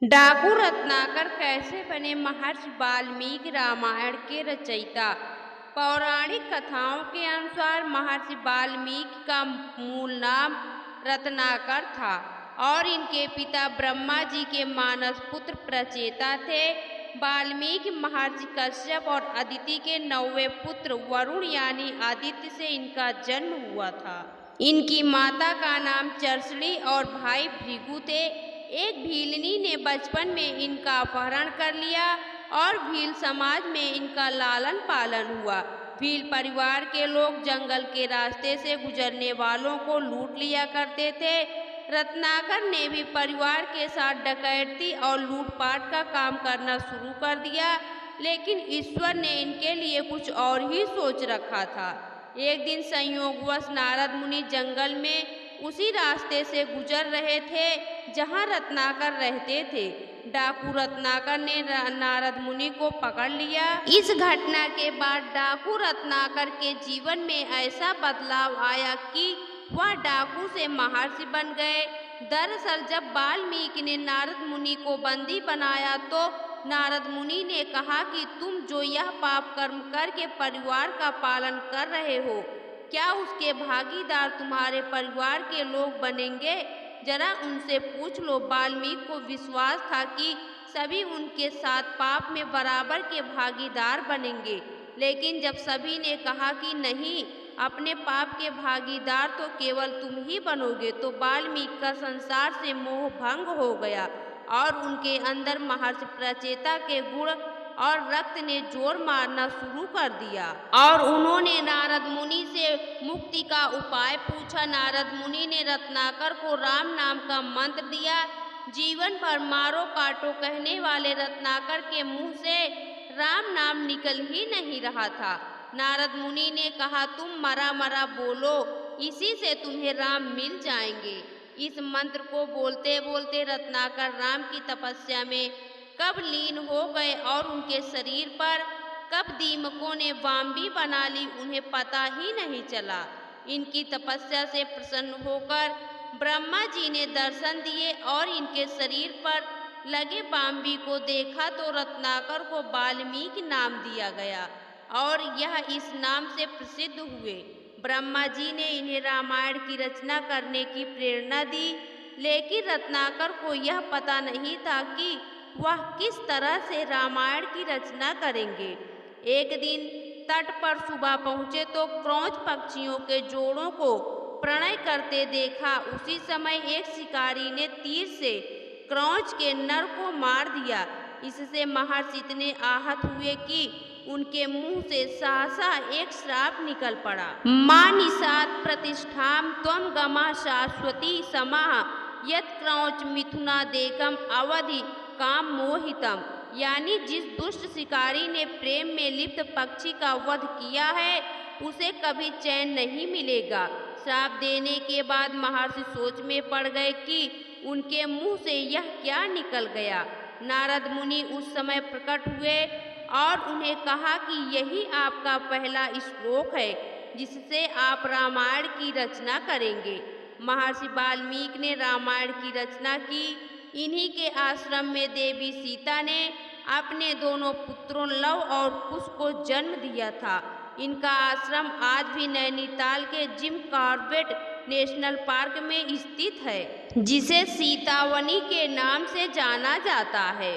डाकू रत्नाकर कैसे बने महर्षि वाल्मीकि रामायण के रचयिता। पौराणिक कथाओं के अनुसार महर्षि वाल्मीकि का मूल नाम रत्नाकर था और इनके पिता ब्रह्मा जी के मानस पुत्र प्रचेता थे। वाल्मीकि महर्षि कश्यप और अदिति के 9वें पुत्र वरुण यानी आदित्य से इनका जन्म हुआ था। इनकी माता का नाम चर्षणी और भाई भृगु थे। एक भीलनी ने बचपन में इनका अपहरण कर लिया और भील समाज में इनका लालन पालन हुआ। भील परिवार के लोग जंगल के रास्ते से गुजरने वालों को लूट लिया करते थे। रत्नाकर ने भी परिवार के साथ डकैती और लूटपाट का काम करना शुरू कर दिया, लेकिन ईश्वर ने इनके लिए कुछ और ही सोच रखा था। एक दिन संयोगवश नारद मुनि जंगल में उसी रास्ते से गुजर रहे थे जहां रत्नाकर रहते थे। डाकू रत्नाकर ने नारद मुनि को पकड़ लिया। इस घटना के बाद डाकू रत्नाकर के जीवन में ऐसा बदलाव आया कि वह डाकू से महर्षि बन गए। दरअसल जब वाल्मीकि ने नारद मुनि को बंदी बनाया तो नारद मुनि ने कहा कि तुम जो यह पाप कर्म करके परिवार का पालन कर रहे हो, क्या उसके भागीदार तुम्हारे परिवार के लोग बनेंगे? जरा उनसे पूछ लो। वाल्मीकि को विश्वास था कि सभी उनके साथ पाप में बराबर के भागीदार बनेंगे, लेकिन जब सभी ने कहा कि नहीं, अपने पाप के भागीदार तो केवल तुम ही बनोगे, तो वाल्मीकि का संसार से मोह भंग हो गया और उनके अंदर महर्षि प्रचेता के गुण और रक्त ने जोर मारना शुरू कर दिया और उन्होंने नारद मुनि से मुक्ति का उपाय पूछा। नारद मुनि ने रत्नाकर को राम नाम का मंत्र दिया। जीवन भर मारो काटो कहने वाले रत्नाकर के मुंह से राम नाम निकल ही नहीं रहा था। नारद मुनि ने कहा, तुम मरा मरा बोलो, इसी से तुम्हें राम मिल जाएंगे। इस मंत्र को बोलते बोलते रत्नाकर राम की तपस्या में कब लीन हो गए और उनके शरीर पर कब दीमकों ने वामबी बना ली, उन्हें पता ही नहीं चला। इनकी तपस्या से प्रसन्न होकर ब्रह्मा जी ने दर्शन दिए और इनके शरीर पर लगे वामबी को देखा तो रत्नाकर को वाल्मीकि नाम दिया गया और यह इस नाम से प्रसिद्ध हुए। ब्रह्मा जी ने इन्हें रामायण की रचना करने की प्रेरणा दी, लेकिन रत्नाकर को यह पता नहीं था कि वह किस तरह से रामायण की रचना करेंगे। एक दिन तट पर सुबह पहुँचे तो क्रौंच पक्षियों के जोड़ों को प्रणय करते देखा। उसी समय एक शिकारी ने तीर से क्रौंच के नर को मार दिया। इससे महर्षि इतने आहत हुए कि उनके मुंह से सहसा एक श्राप निकल पड़ा। मां निषाद प्रतिष्ठाम त्वं गमा शाश्वती समाह यत् क्रौंच मिथुना देकम अवधि काम मोहितम, यानी जिस दुष्ट शिकारी ने प्रेम में लिप्त पक्षी का वध किया है उसे कभी चैन नहीं मिलेगा। श्राप देने के बाद महर्षि सोच में पड़ गए कि उनके मुंह से यह क्या निकल गया। नारद मुनि उस समय प्रकट हुए और उन्हें कहा कि यही आपका पहला श्लोक है जिससे आप रामायण की रचना करेंगे। महर्षि वाल्मीकि ने रामायण की रचना की। इन्हीं के आश्रम में देवी सीता ने अपने दोनों पुत्रों लव और कुश को जन्म दिया था। इनका आश्रम आज भी नैनीताल के जिम कॉर्बेट नेशनल पार्क में स्थित है, जिसे सीतावनी के नाम से जाना जाता है।